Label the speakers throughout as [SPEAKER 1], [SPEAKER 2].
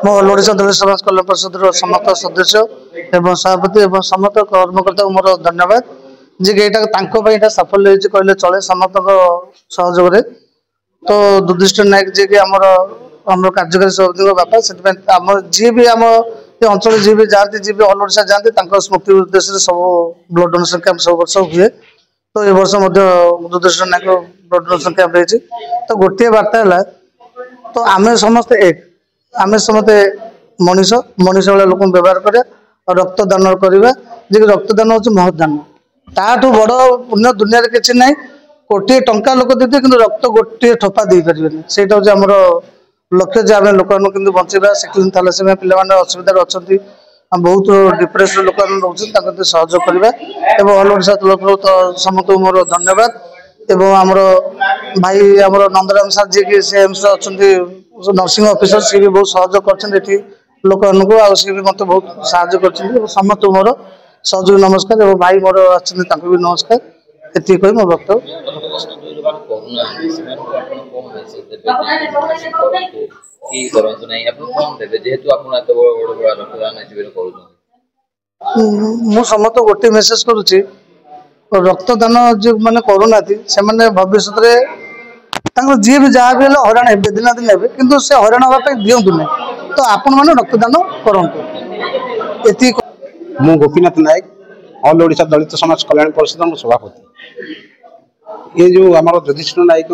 [SPEAKER 1] मो ऑल ओडिशा दलित समाज कल्याण परिषद समस्त सदस्य एवं सभापति एवं समस्त कर्मकर्ता मोर धन्यवाद जे यहाँ सफल कहले चले समस्त सहयोग तो युधिष्ठिर नायक जी के आम कार्यकारी सभापति बापा से जी भी आम अंचल जी भी जाती जी भी ऑल ओडिशा जाती स्मृति उद्देश्य सब ब्लड डोनेशन कैंप सब वर्ष हुए तो ये वर्ष युधिष्ठिर नायक ब्लड डोनेशन कैंप रही तो गोटे बार्ता है तो आम समस्ते एक आम समस्ते मनीष मनीष भाई लोक व्यवहार करें और रक्तदान करवा जी रक्तदान हूँ महदान ताठू बड़ पुण्य दुनिया किसी ना कोटी टंका लोक देते कि रक्त गोटे ठोपा दे पारे से आम लक्ष्य जे आम लोक बचाइबा सिक्लिन थैलेसेमिया पिला असुविधा अच्छा बहुत डिप्रेशन लोक रोचे सहयोग करवा ऑल ओडिशा तरफ तो समस्त मोर धन्यवाद एवं आमर भाई आमर नंदराम सार जी की सी एम्स अच्छा नर्सिंग ऑफिसर सी भी बहुत सहयोग कर लोक सी भी मत बहुत साहय कर समस्त मोर सहयोग नमस्कार एवं भाई मोर अच्छा भी नमस्कार ये कही मोर वक्तव्य मु समस्त गोटे मेसेज करुच्ची रक्तदान जो मैंने करूना से भविष्य जी भी जहाँ भी हराण हे दिन दिन हे कि से हराण हाँपाई दिंतु ना तो आपण मैंने रक्तदान करूँ
[SPEAKER 2] मु गोपीनाथ नायक ऑल ओडिशा दलित समाज कल्याण परिषद सभापति ये जो आम युधिष्ठिर नायक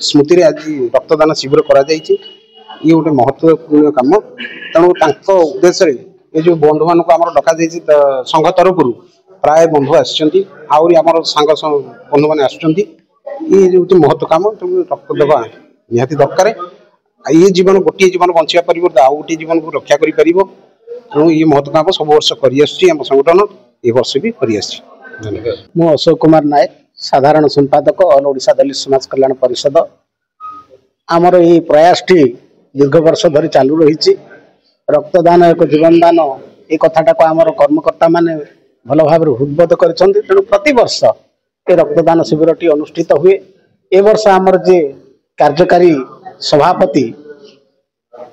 [SPEAKER 2] स्मृति आज रक्तदान शिविर कर ये गोटे महत्वपूर्ण कम तेणु उद्देश्य ये जो बंधु मान डका संघ तरफ प्राय बंधु आमर सांग बंधु मैंने ये जो महत्व कम रक्त देवा निहाती दरकार ये जीवन गोटे जीवन बचा परिवर्तन आउ गोटे जीवन को रक्षा कर तेणु ये महत्व काम सब वर्ष करम संगठन ये वर्ष भी कर
[SPEAKER 3] अशोक कुमार नायक साधारण संपादक ऑल ओडिशा दलित समाज कल्याण परिषद आमर ये प्रयास टी दीर्घ वर्ष धरी चालू रही रक्तदान एक जीवनदान ये कथाटा को आमर कर्मकर्ता माने भल भाव हृदबोध कर तेणु प्रति वर्ष ये रक्तदान शिविर टी अनुष्ठित हुए ए वर्ष आमर जे कार्यकारी सभापति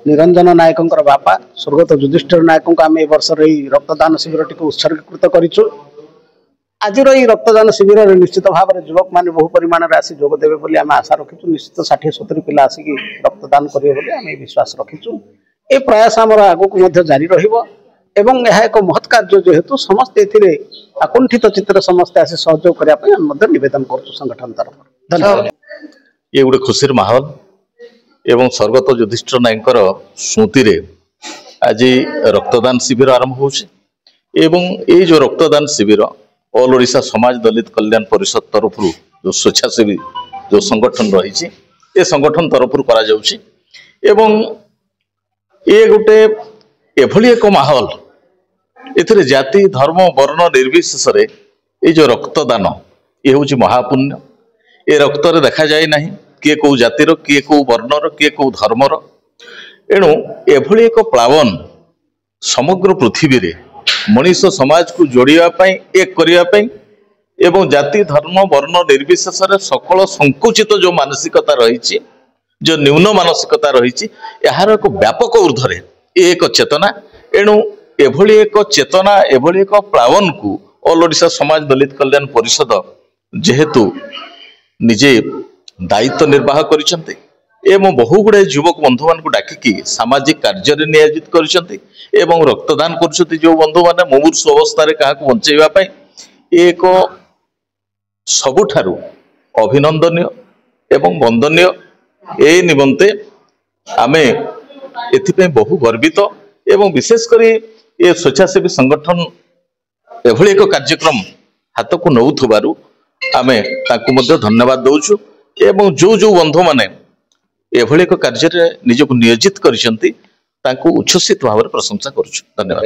[SPEAKER 3] निरंजन नायक बापा स्वर्गत युधिष्ठिर नायक आम ए वर्ष रक्तदान शिविर टी उत्सर्गीकृत करूँ आज रक्तदान शिविर निश्चित भाव में युवक मैंने बहु परिमाण में आसी जोगदेवे बोली आम आशा रखीचु निश्चित 60-70 पिला आसिक रक्तदान करेंगे आम विश्वास रखीचु ए प्रयास आमर आगक जारी रहिबो एवं यह एक महत् कार्य जेहेतु समस्ते आकुंठित चित्र समस्ते आसी सहयोग करने निवेदन कर संगठन तरफ धन्यवाद।
[SPEAKER 4] ये गोटे खुशी माहौल एवं स्वर्गत युधिष्ठिर नायक स्मृति रे आज रक्तदान शिविर आरंभ होउछि जो रक्तदान शिविर ऑल ओडिशा समाज दलित कल्याण परिषद तरफ जो स्वेच्छासेवी जो संगठन रही ये संगठन तरफ करा जाउछि एवं ये गोटे एभली एक माहौल एथिरे जाति धर्म वर्ण निर्विशेष ये जो रक्तदान ये हूँ महापुण्य ये रक्त देखा जाए ना किए कौ जातिर किए कौ वर्णर किए कौ धर्मर एणु एभली एक प्लावन समग्र पृथ्वी रे मनीष समाज को जोड़ापी एक करने एवं जाति धर्म वर्ण निर्विशेष सकल संकुचित जो मानसिकता रही जो न्यून मानसिकता रही यार एक व्यापक ऊर्ध्वे एक चेतना एणु एभली एक चेतना एभली एक प्लावन को ऑल ओडिशा समाज दलित कल्याण परिषद जेहेतु निजे दायित्व निर्वाह करिसेंते एवं बहु गुड़े युवक बंधु मान डाकिकी सामाजिक कार्य नियोजित करिसेंते एवं रक्तदान करुछंती जो बंधु माने मुमूर्षु अवस्था रे काहाकु बंचेबा पई एक सबुठारु अभिनंदनीय एवं वंदनीय ए निमंते आमे एथिपई बहु गर्वित एवं विशेषकर ये स्वेच्छासेवी संगठन एभली एक कार्यक्रम हाथ को नौथुबारु आमे ताकु मध्य धन्यवाद दउछु एवं जो जो बंधु माने एभली एक कार्य निजको नियोजित करिसेंती ताकु उच्छ्वसित भाव प्रशंसा करुछु। धन्यवाद।